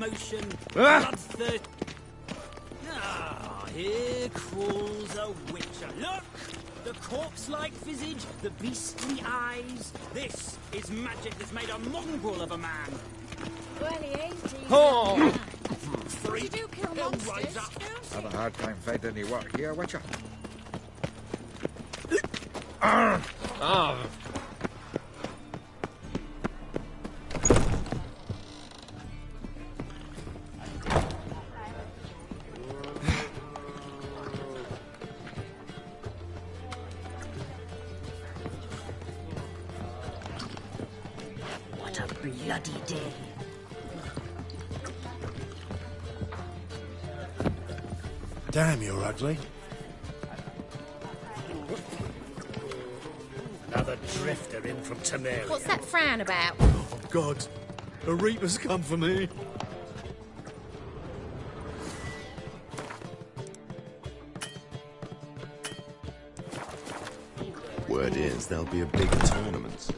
commotion, bloodthirst. Ah, here crawls a witcher. Look! The corpse-like visage, the beastly eyes. This is magic that's made a mongrel of a man. Well, he ain't easy. Oh! You do kill monsters, Have a hard time finding any work here, Witcher. What a bloody day. Damn, you're ugly. Another drifter in from Temeria. What's that frown about? Oh, God. The Reaper's come for me. Word is there'll be a big tournament.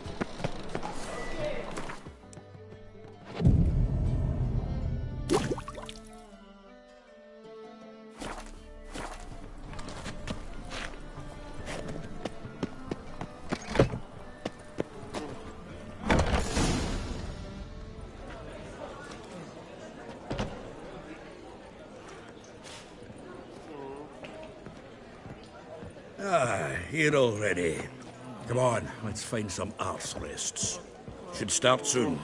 Here already. Come on, let's find some arse rests. Should start soon.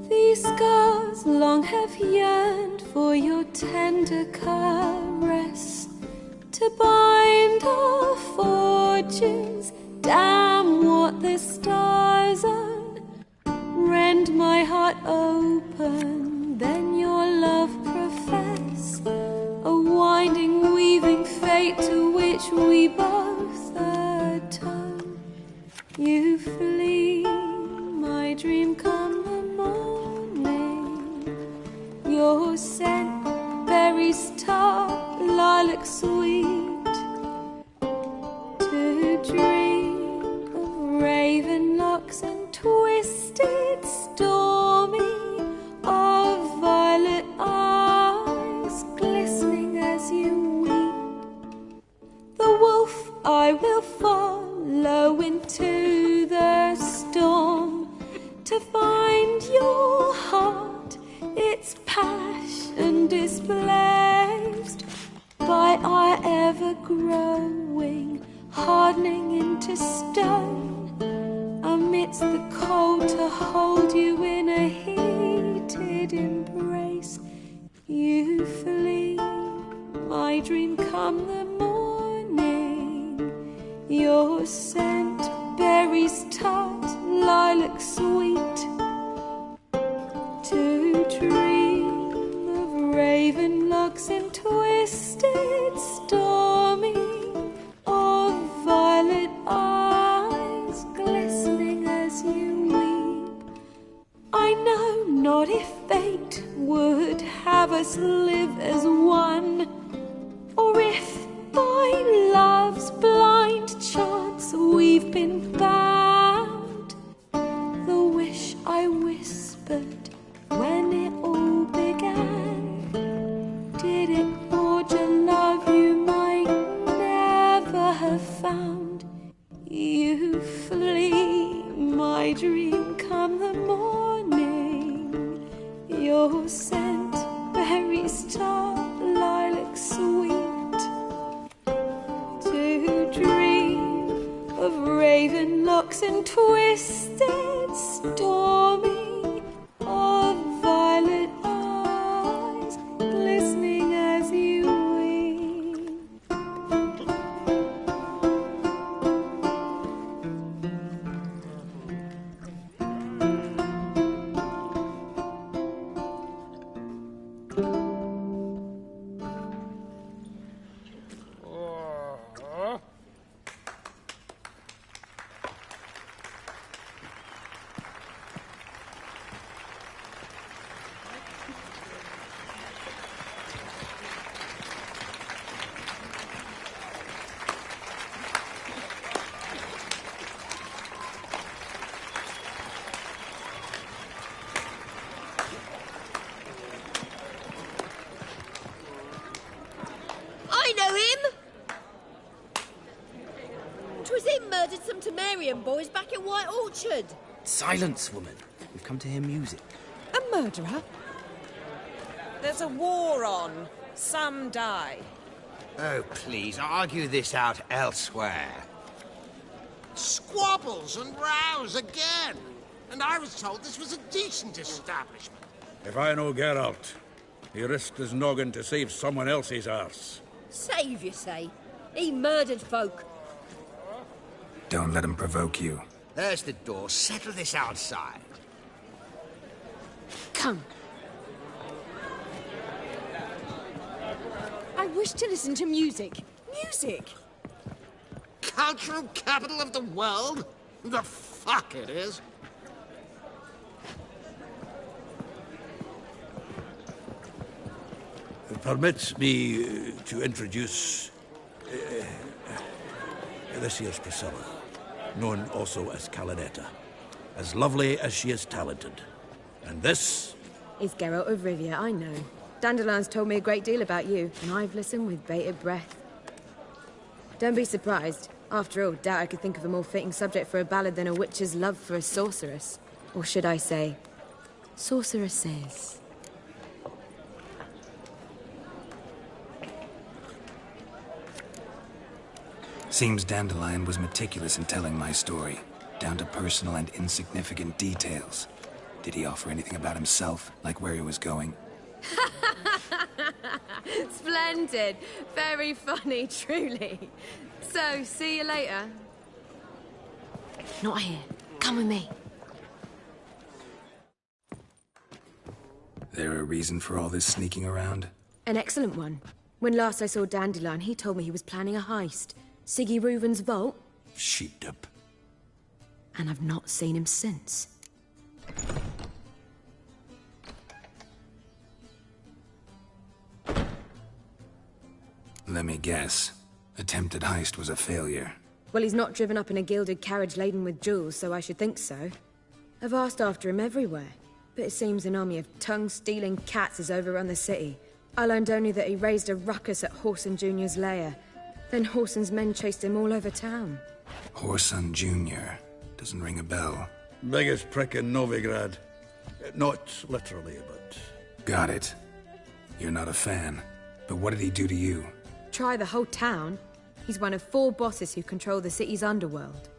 These scars long have yearned for your tender caress, to bind our fortunes. Damn what the stars are. Rend my heart open, then your love profess, a winding, weaving fate to which we both atone. You flee, my dream come the morning. Your scent, berries tart, lilac sweet, to dream of raven locks and twisted stormy, of violet eyes glistening as you weep. The wolf I will follow into the storm, to find your heart, its passion displaced by our ever-growing, hardening into stone, amidst the cold to hold you in a heated embrace. You flee, my dream come the morning, your scent, berries tart, lilac sweet, to dream of raven locks and twisted stormy, of violet eyes glistening as you weep. I know not if fate would have us live as one, or if by love's blind chance we've been bound. The wish I whispered when it all began, did it forge a love you might never have found? You flee, my dream come the morning, your scent, fairy star, lilac sweet, to dream of raven locks and twisted stormy, of violet eyes glistening as you weep. I know him! 'Twas him murdered some Temerian boys back at White Orchard. Silence, woman. We've come to hear music. A murderer? There's a war on. Some die. Oh, please, argue this out elsewhere. Squabbles and rows again. And I was told this was a decent establishment. If I know Geralt, he risked his noggin to save someone else's arse. Save, you say? He murdered folk. Don't let him provoke you. There's the door. Settle this outside. Come. I wish to listen to music. Music! Cultural capital of the world? The fuck it is. Permit me to introduce this here's Priscilla, known also as Calinetta. As lovely as she is talented. And this is Geralt of Rivia, I know. Dandelion's told me a great deal about you, and I've listened with bated breath. Don't be surprised. After all, doubt I could think of a more fitting subject for a ballad than a witch's love for a sorceress. Or should I say, sorceresses. Seems Dandelion was meticulous in telling my story, down to personal and insignificant details. Did he offer anything about himself, like where he was going? Splendid. Very funny, truly. So, see you later. Not here. Come with me. There a reason for all this sneaking around? An excellent one. When last I saw Dandelion, he told me he was planning a heist. Siggy Reuven's vault. sheep-dip. And I've not seen him since. Let me guess. Attempted heist was a failure. Well, he's not driven up in a gilded carriage laden with jewels, so I should think so. I've asked after him everywhere, but it seems an army of tongue-stealing cats has overrun the city. I learned only that he raised a ruckus at Whoreson Jr.'s lair. Then Whoreson's men chased him all over town. Whoreson Jr. Doesn't ring a bell. Biggest prick in Novigrad. Not literally, but... Got it. You're not a fan. But what did he do to you? Try the whole town. He's one of 4 bosses who control the city's underworld.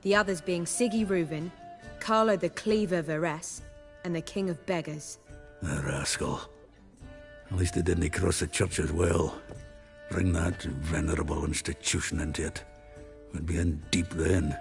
The others being Siggy Reuven, Carlo the Cleaver Varese, and the King of Beggars. The rascal. At least he didn't cross the church as well. Bring that venerable institution into it. We'd be in deep then.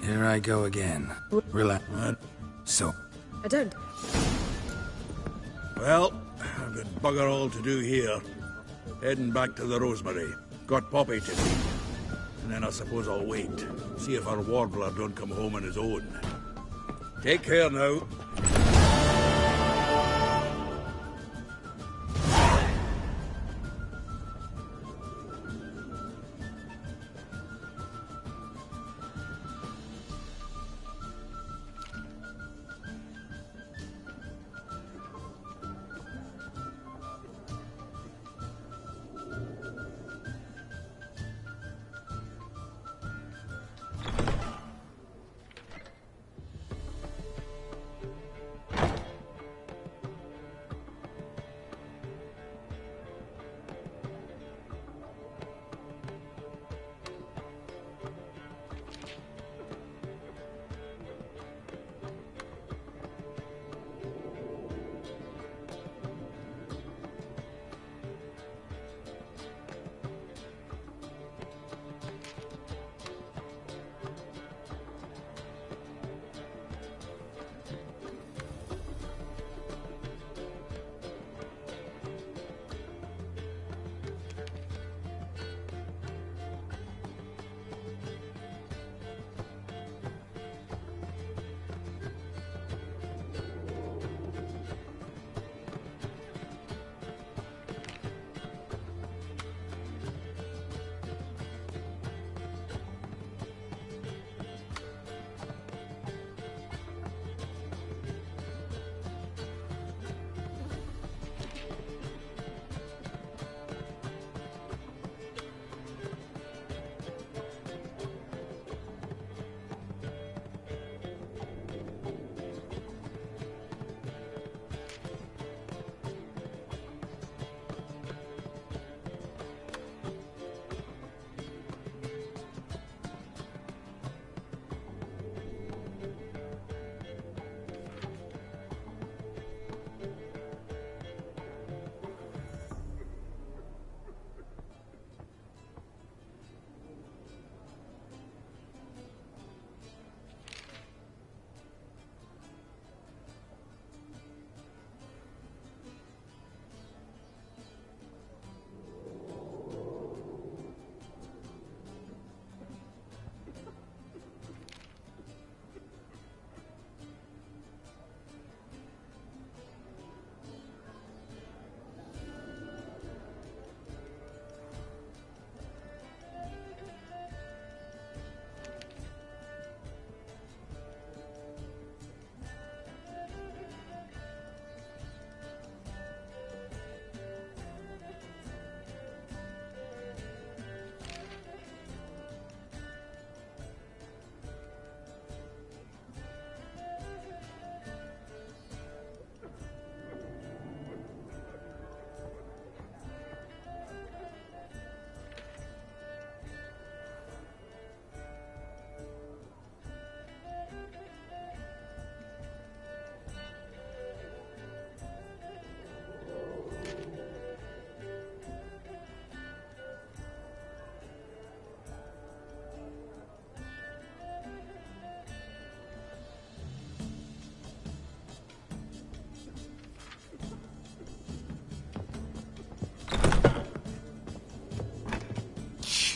Here I go again. Relax. So. I don't... Well, I've got bugger all to do here. Heading back to the Rosemary. Got Poppy to see. And then I suppose I'll wait. See if our warbler don't come home on his own. Take care now.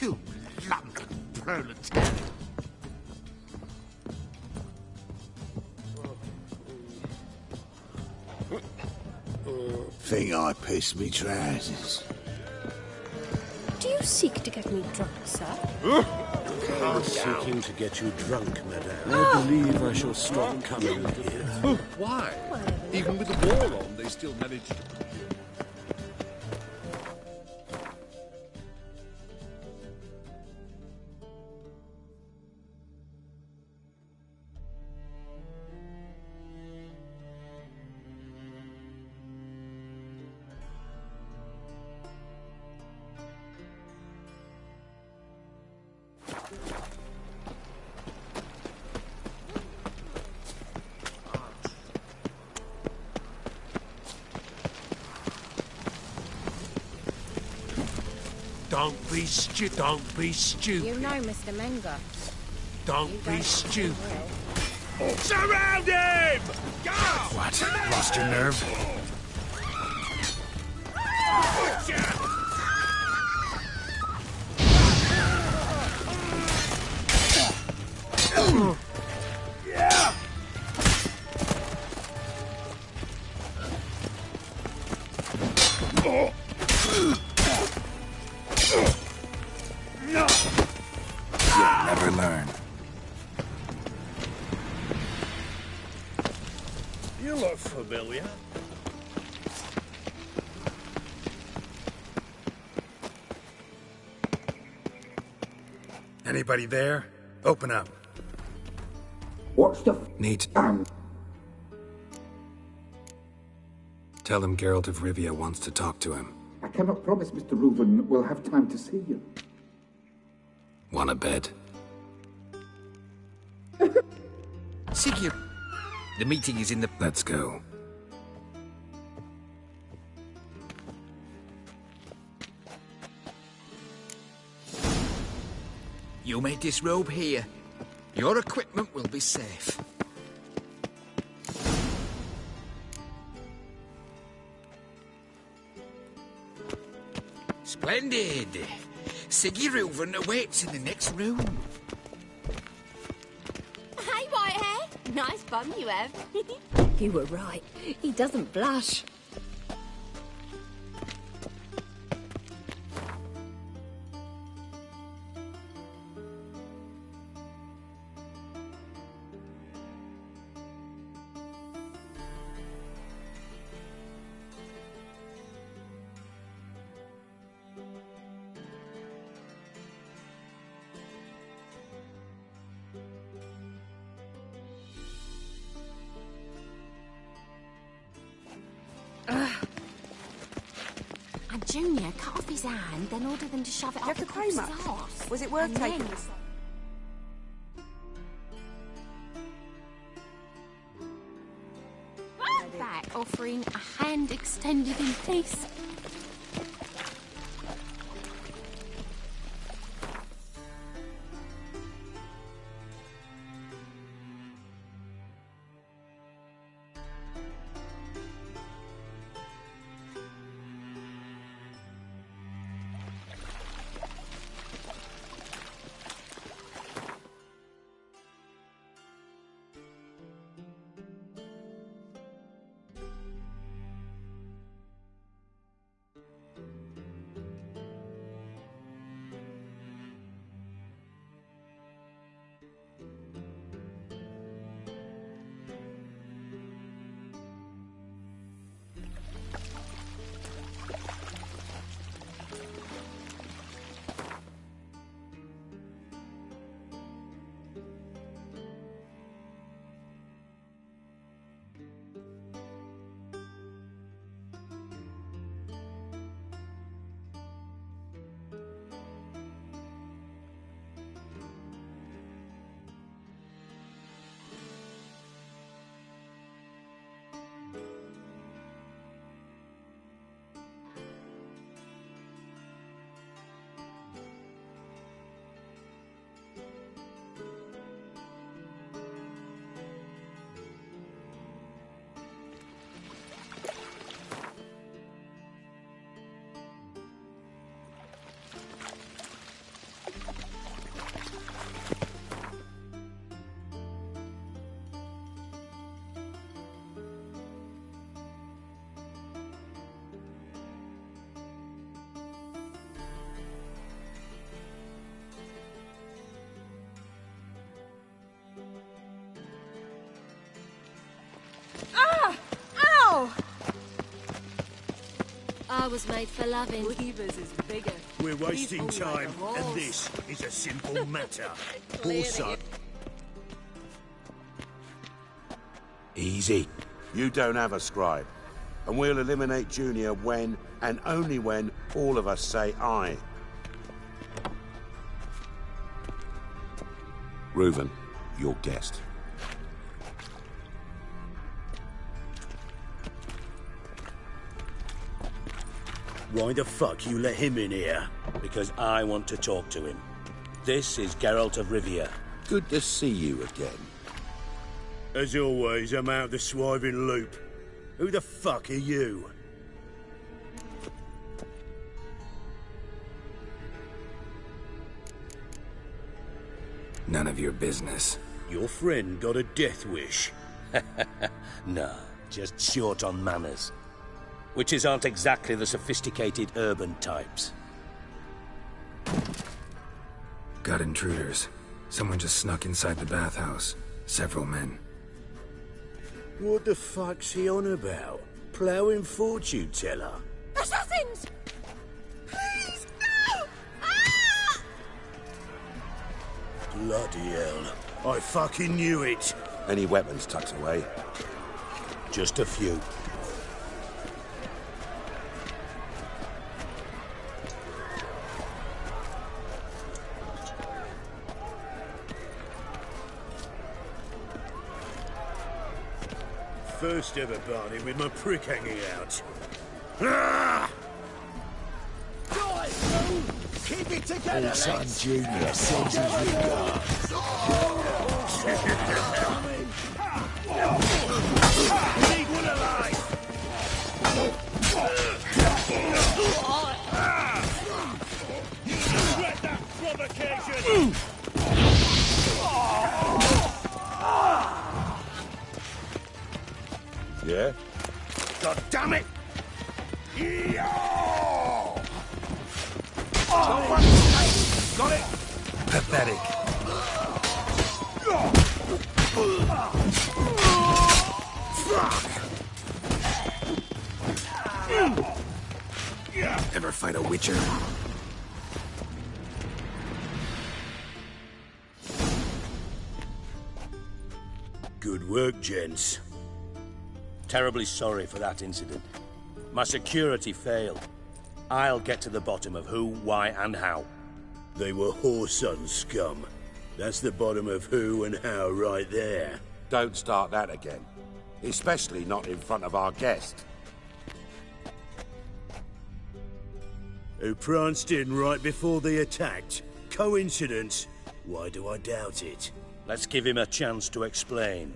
You London proletariat. Think I pissed me trousers. Do you seek to get me drunk, sir? I'm seeking to get you drunk, madame. I believe I shall stop coming here. Why? Even with the war on, they still manage to... Don't be stupid. You know Mr. Menger. Don't be stupid. Surround him! Go! What? Lost your nerve? You'll never learn. You look familiar. Anybody there? Open up. What's the Neat. Tell him Geralt of Rivia wants to talk to him. I cannot promise Mr. Reuven will have time to see you. Want a bed? Sigurd, the meeting is in the... Let's go. You may disrobe here. Your equipment will be safe. Splendid. Sigurd Reuven awaits in the next room. Hey, Whitehair. Nice bum you have. You were right. He doesn't blush. And Junior cut off his hand, then ordered them to shove it up the corpse's arse. Was it worth And taking then- this? Back, offering a hand extended in peace. I was made for loving. Weaver's is bigger. We're wasting time, and this is a simple matter. Also... Easy. You don't have a scribe. And we'll eliminate Junior when, and only when, all of us say aye. Reuven, your guest. Why the fuck you let him in here? Because I want to talk to him. This is Geralt of Rivia. Good to see you again. As always, I'm out of the swiving loop. Who the fuck are you? None of your business. Your friend got a death wish. No, just short on manners. Witches aren't exactly the sophisticated urban types. Got intruders. Someone just snuck inside the bathhouse. Several men. What the fuck's he on about? Ploughing fortune teller? Assassins! Please, no! Ah! Bloody hell. I fucking knew it. Any weapons tucked away? Just a few. First ever party with my prick hanging out. Ah! Keep it together, Old son Junior sends his regards. Leave one alive! Regret that provocation! Yeah? God damn it! Got it! Pathetic. Ever fight a witcher? Good work, gents. Terribly sorry for that incident. My security failed. I'll get to the bottom of who, why, and how. They were whoreson scum. That's the bottom of who and how right there. Don't start that again. Especially not in front of our guest. Who pranced in right before they attacked. Coincidence? Why do I doubt it? Let's give him a chance to explain.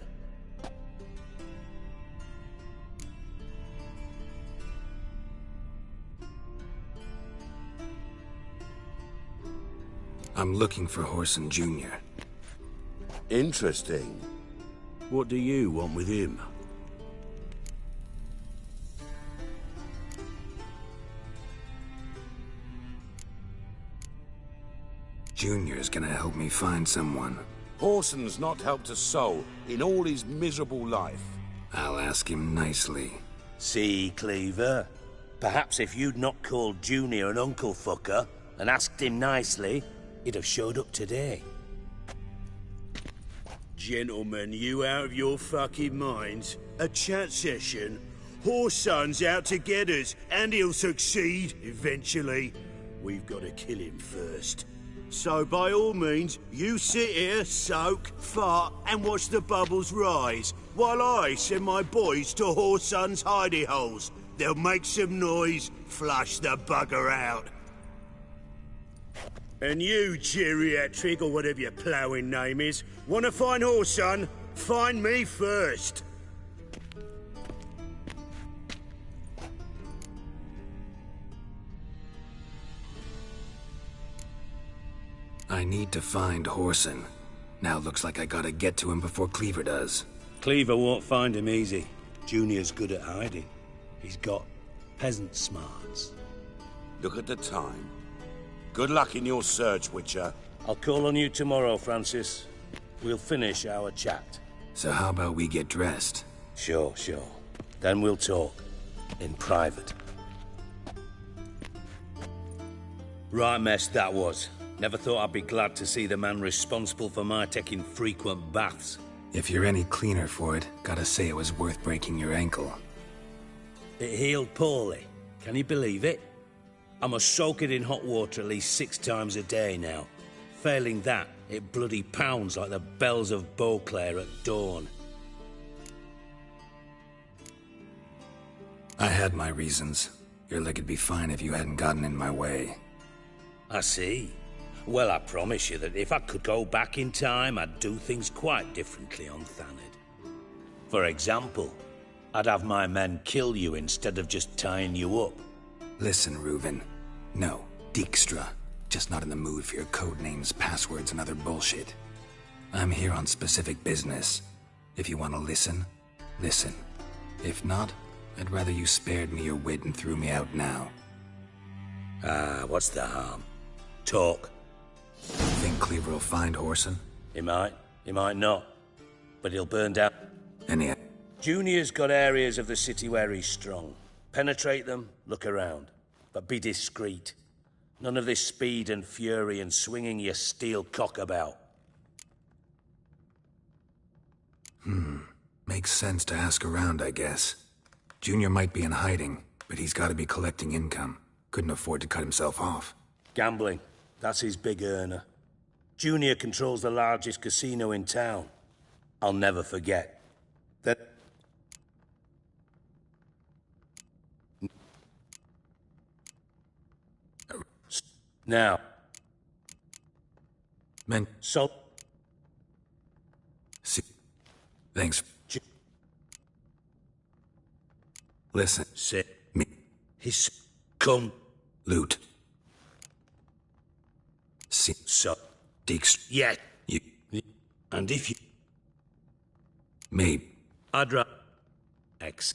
I'm looking for Whoreson Jr. Interesting. What do you want with him? Junior's gonna help me find someone. Whoreson's not helped a soul in all his miserable life. I'll ask him nicely. See, Cleaver? Perhaps if you'd not called Junior an uncle fucker and asked him nicely, he'd have showed up today. Gentlemen, you out of your fucking minds? A chat session? Whoreson's out to get us, and he'll succeed, eventually. We've got to kill him first. So by all means, you sit here, soak, fart, and watch the bubbles rise, while I send my boys to Whoreson's hidey holes. They'll make some noise, flush the bugger out. And you, geriatric, or whatever your ploughing name is, want to find Whoreson? Find me first. I need to find Whoreson. Now looks like I gotta get to him before Cleaver does. Cleaver won't find him easy. Junior's good at hiding. He's got peasant smarts. Look at the time. Good luck in your search, Witcher. I'll call on you tomorrow, Francis. We'll finish our chat. So how about we get dressed? Sure. Then we'll talk. In private. Right mess that was. Never thought I'd be glad to see the man responsible for my taking frequent baths. If you're any cleaner for it, gotta say it was worth breaking your ankle. It healed poorly. Can you believe it? I must soak it in hot water at least 6 times a day now. Failing that, it bloody pounds like the bells of Beauclair at dawn. I had my reasons. Your leg would be fine if you hadn't gotten in my way. I see. Well, I promise you that if I could go back in time, I'd do things quite differently on Thanedd. For example, I'd have my men kill you instead of just tying you up. Listen, Reuven. No, Dijkstra. Just not in the mood for your code names, passwords, and other bullshit. I'm here on specific business. If you want to listen, listen. If not, I'd rather you spared me your wit and threw me out now. What's the harm? Talk. Think Cleaver will find Whoreson? He might not. But he'll burn down. Any... Junior's got areas of the city where he's strong. Penetrate them, look around. But be discreet. None of this speed and fury and swinging your steel cock about. Makes sense to ask around, I guess. Junior might be in hiding, but he's got to be collecting income. Couldn't afford to cut himself off. Gambling. That's his big earner. Junior controls the largest casino in town. I'll never forget. That... Now. Men... So... See... Thanks. Listen. Sit. Me. His... Come. Loot. See. So... Dijkstra. Yeah. You... And if you... Maybe. I'd rather... X.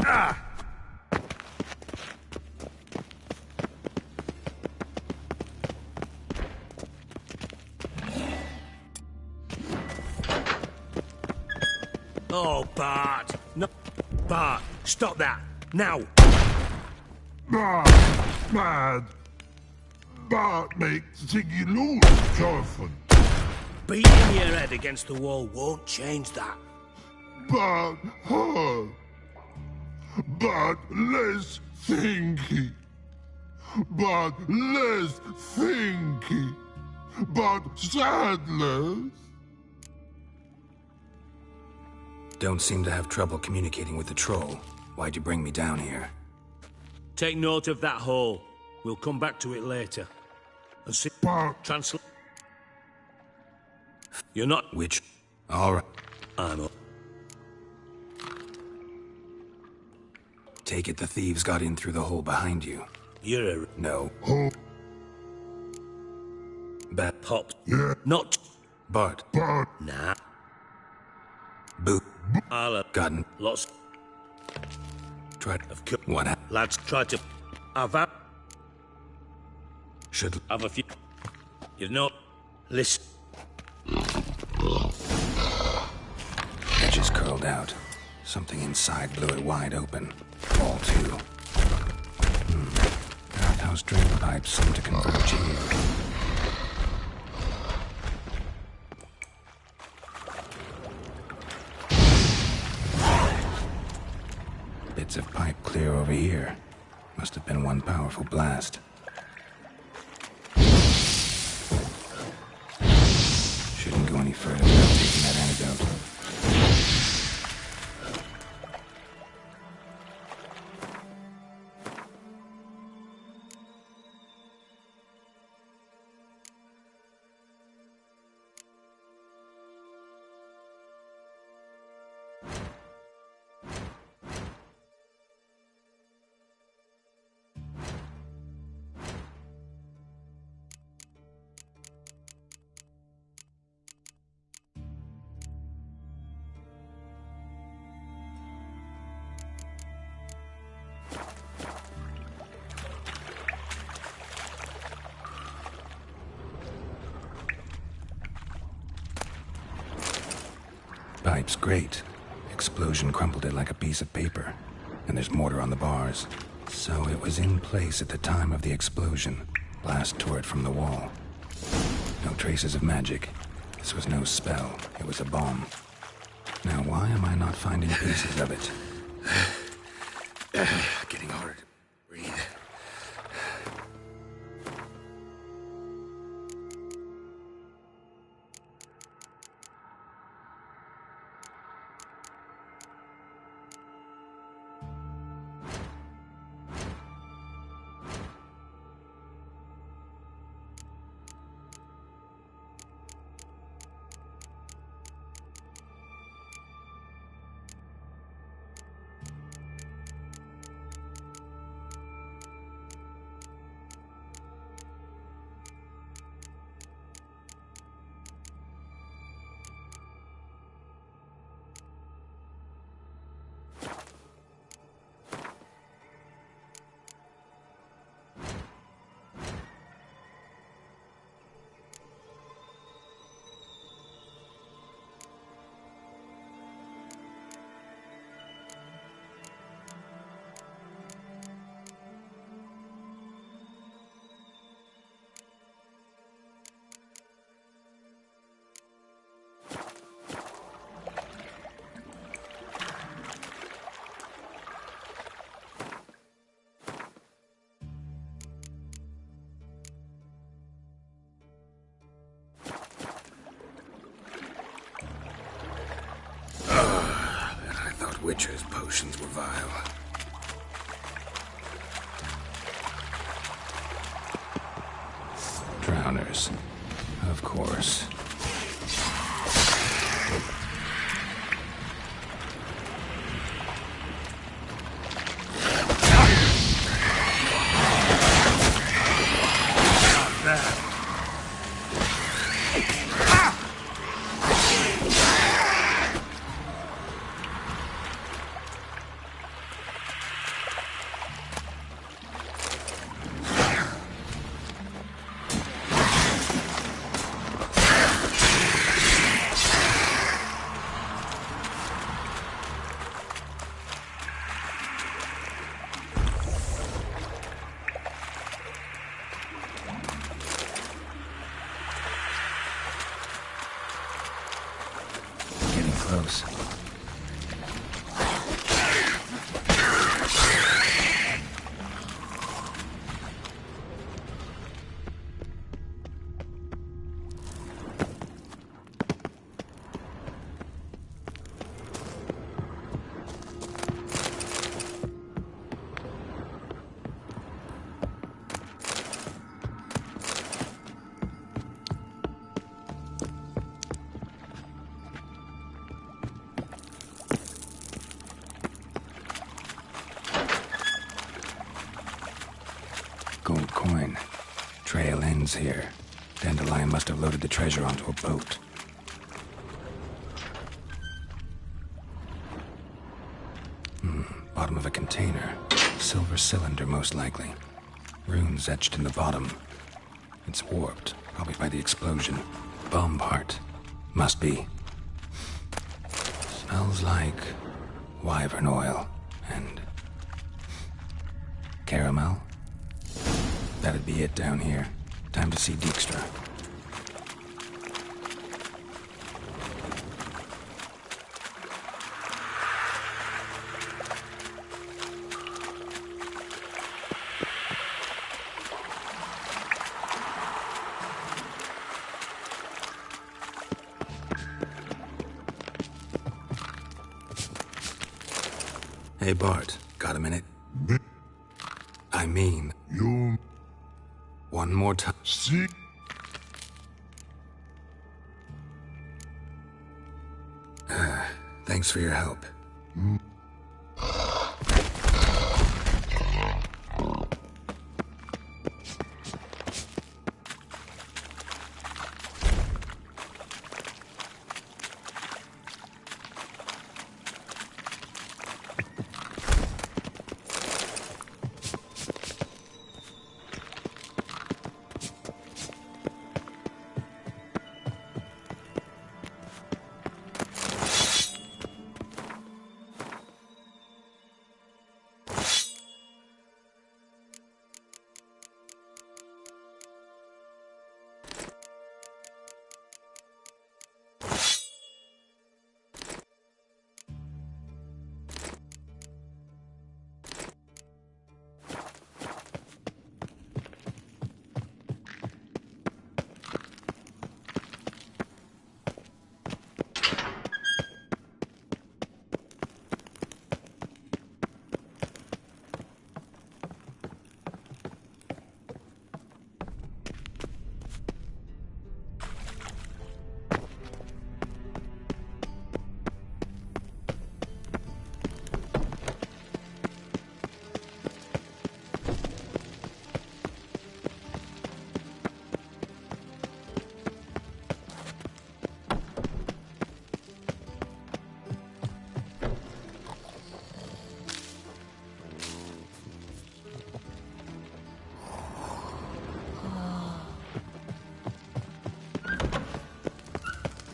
Ah! Oh, Bart! No, Bart! Stop that! Now! Bad. Bart makes thingy lose, Jonathan. Beating your head against the wall won't change that. But hurt. But less thinky. But less thinky. But sadless. Don't seem to have trouble communicating with the troll. Why'd you bring me down here? Take note of that hole. We'll come back to it later. And see... Translate... You're not... Which... All right. I'm up. Take it the thieves got in through the hole behind you. You're a... No. Bad Pop. Yeah. Not... Bart. Bart. Nah. Boo. I'll have... Gotten. Lots... Tried... Of course. What happened? Lads, try to... I've had... Should... Have a few... You've not... Listen... Edges curled out. Something inside blew it wide open. All two. Outhouse drain pipes seem to converge here. Bits of pipe clear over here. Must have been one powerful blast. Shouldn't go any further without taking that antidote. Pipe's great. Explosion crumpled it like a piece of paper. And there's mortar on the bars. So it was in place at the time of the explosion. Blast tore it from the wall. No traces of magic. This was no spell. It was a bomb. Now why am I not finding pieces of it? Getting harder to breathe. potions were vile. Drowners. Of course. Close. Gold coin. Trail ends here. Dandelion must have loaded the treasure onto a boat. Bottom of a container. Silver cylinder, most likely. Runes etched in the bottom. It's warped, probably by the explosion. Bomb part. Must be. Smells like wyvern oil and caramel. That'd be it down here. Time to see Dijkstra. Hey, Bart. Got a minute? I mean... You... One more time. See? Thanks for your help.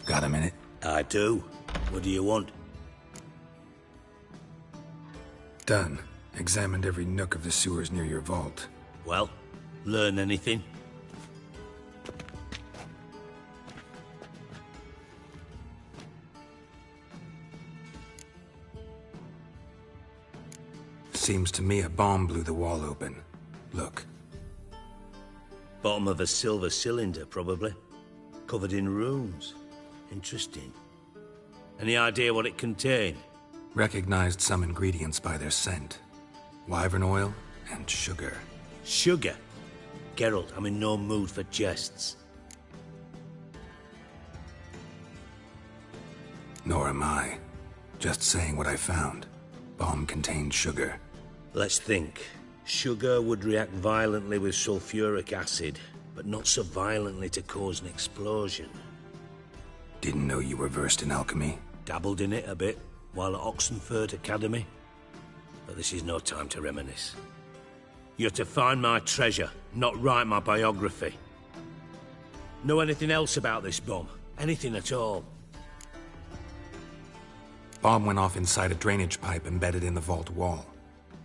Got a minute? I do. What do you want? Done. Examined every nook of the sewers near your vault. Well, learn anything? Seems to me a bomb blew the wall open. Look. Bottom of a silver cylinder, probably. Covered in runes. Interesting. Any idea what it contained? Recognized some ingredients by their scent. Wyvern oil and sugar. Sugar? Geralt, I'm in no mood for jests. Nor am I. Just saying what I found. Bomb contained sugar. Let's think. Sugar would react violently with sulfuric acid, but not so violently to cause an explosion. Didn't know you were versed in alchemy. Dabbled in it a bit, while at Oxenford Academy. But this is no time to reminisce. You're to find my treasure, not write my biography. Know anything else about this bomb? Anything at all? Bomb went off inside a drainage pipe embedded in the vault wall.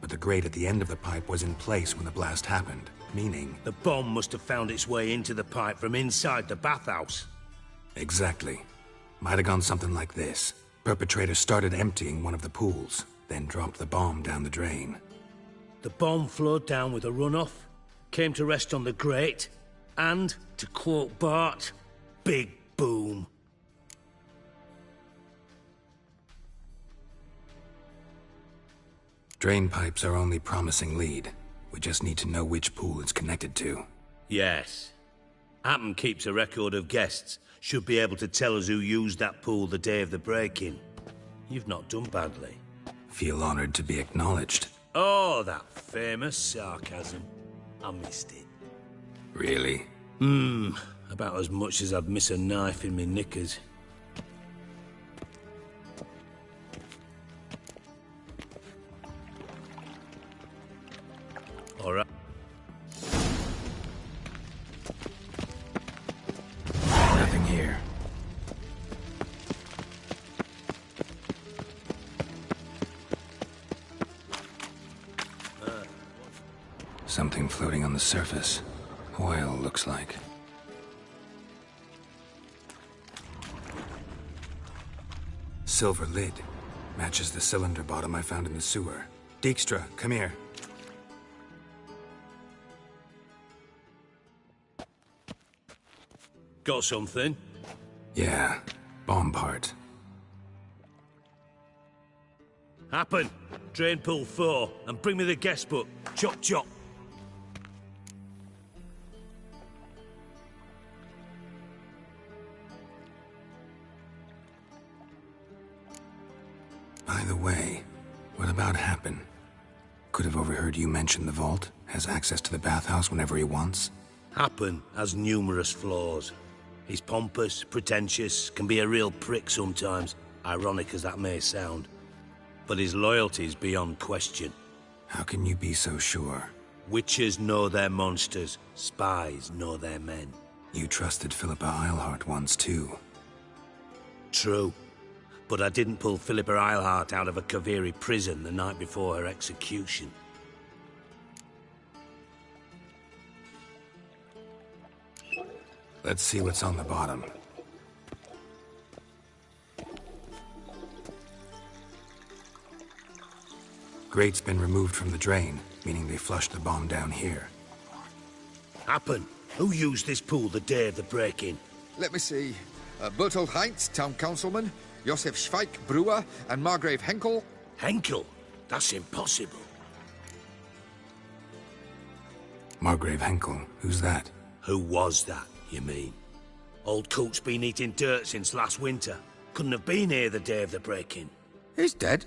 But the grate at the end of the pipe was in place when the blast happened, meaning... The bomb must have found its way into the pipe from inside the bathhouse. Exactly. Might have gone something like this. Perpetrator started emptying one of the pools, then dropped the bomb down the drain. The bomb flowed down with a runoff, came to rest on the grate, and, to quote Bart, big boom. Drain pipes are only promising lead. We just need to know which pool it's connected to. Yes. Hammond keeps a record of guests. Should be able to tell us who used that pool the day of the break-in. You've not done badly. Feel honored to be acknowledged. Oh, that famous sarcasm. I missed it. Really? About as much as I'd miss a knife in me knickers. All right. Nothing here. Something floating on the surface. Oil, looks like. Silver lid. Matches the cylinder bottom I found in the sewer. Dijkstra, come here. Got something? Yeah, bomb part. Happen. Drain pool 4, and bring me the guest book. Chop chop. By the way, what about Happen? Could have overheard you mention the vault. Has access to the bathhouse whenever he wants. Happen has numerous flaws. He's pompous, pretentious, can be a real prick sometimes, ironic as that may sound. But his loyalty's beyond question. How can you be so sure? Witches know their monsters, spies know their men. You trusted Philippa Eilhart once too. True. But I didn't pull Philippa Eilhart out of a Kaviri prison the night before her execution. Let's see what's on the bottom. Grate's been removed from the drain, meaning they flushed the bomb down here. Happen. Who used this pool the day of the break-in? Let me see. Bertold Heinz, town councilman, Josef Schweik, brewer, and Margrave Henkel. Henkel? That's impossible. Margrave Henkel? Who's that? Who was that, you mean? Old Coot's been eating dirt since last winter. Couldn't have been here the day of the break-in. He's dead?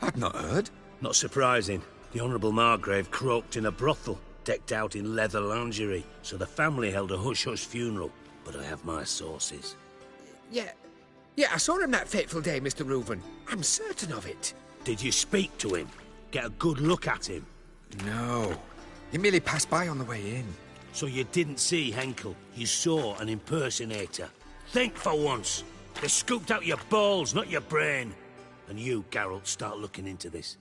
I'd not heard. Not surprising. The Honourable Margrave croaked in a brothel, decked out in leather lingerie, so the family held a hush-hush funeral. But I have my sources. Yeah, I saw him that fateful day, Mr. Reuven. I'm certain of it. Did you speak to him? Get a good look at him? No. He merely passed by on the way in. So you didn't see Henkel. You saw an impersonator. Think for once. They scooped out your balls, not your brain. And you, Geralt, start looking into this.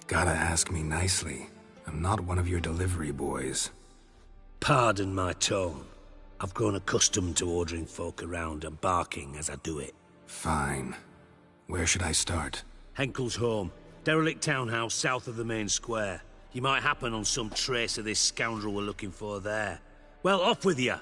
Gotta ask me nicely. I'm not one of your delivery boys. Pardon my tone. I've grown accustomed to ordering folk around and barking as I do it. Fine. Where should I start? Henkel's home. Derelict townhouse south of the main square. You might happen on some trace of this scoundrel we're looking for there. Well, off with you.